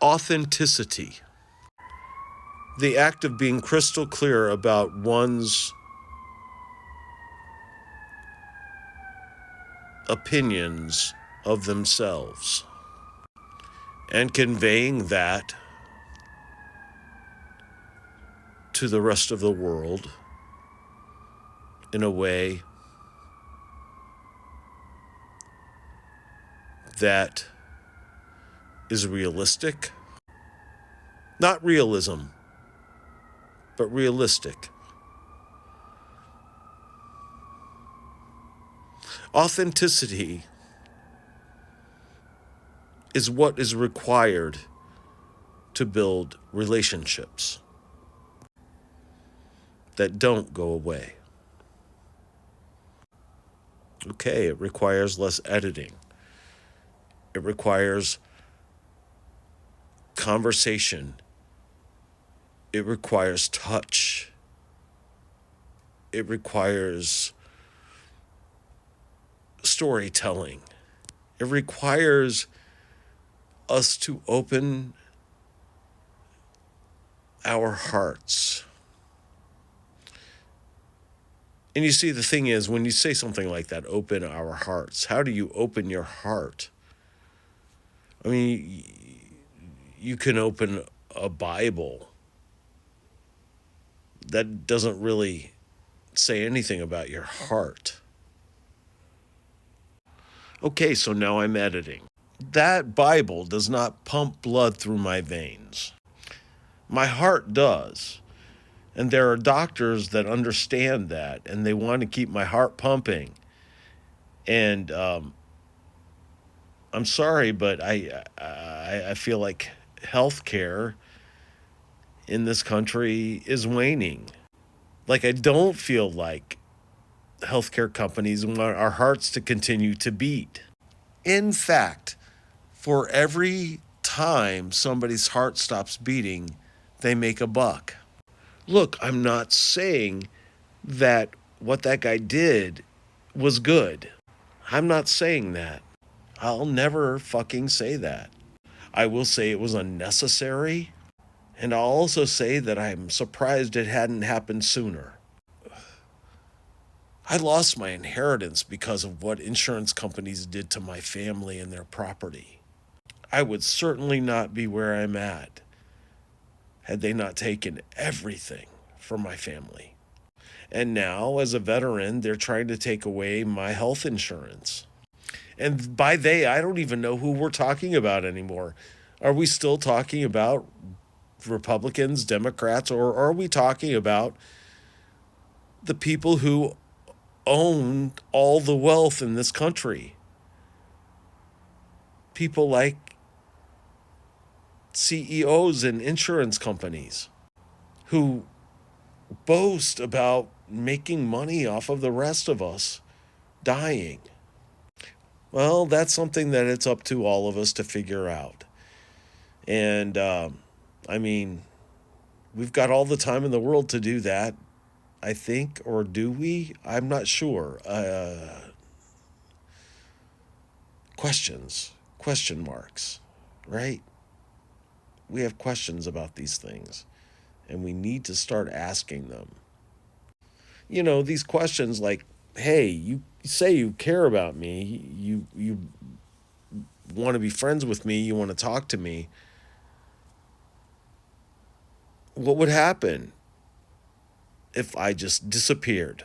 Authenticity. The act of being crystal clear about one's opinions of themselves and conveying that to the rest of the world in a way that is realistic. Not realism, but realistic. Authenticity is what is required to build relationships that don't go away. Okay, it requires less editing. It requires conversation. It requires touch. It requires storytelling. It requires us to open our hearts. And you see, the thing is, when you say something like that, open our hearts, how do you open your heart? I mean, you can open a Bible. That doesn't really say anything about your heart. Okay, so now I'm editing. That Bible does not pump blood through my veins. My heart does. And there are doctors that understand that, and they want to keep my heart pumping. And I'm sorry, but I feel like healthcare in this country is waning. Like, I don't feel like healthcare companies want our hearts to continue to beat. In fact, for every time somebody's heart stops beating, they make a buck. Look, I'm not saying that what that guy did was good. I'm not saying that. I'll never fucking say that. I will say it was unnecessary, and I'll also say that I'm surprised it hadn't happened sooner. I lost my inheritance because of what insurance companies did to my family and their property. I would certainly not be where I'm at had they not taken everything from my family. And now, as a veteran, they're trying to take away my health insurance. And by they, I don't even know who we're talking about anymore. Are we still talking about Republicans, Democrats, or are we talking about the people who own all the wealth in this country? People like CEOs in insurance companies who boast about making money off of the rest of us dying. Well, that's something that it's up to all of us to figure out. And, I mean, we've got all the time in the world to do that, I think, or do we? I'm not sure. Question marks, right? We have questions about these things, and we need to start asking them. You know, these questions like, hey, you say you care about me, you want to be friends with me, you want to talk to me. What would happen if I just disappeared?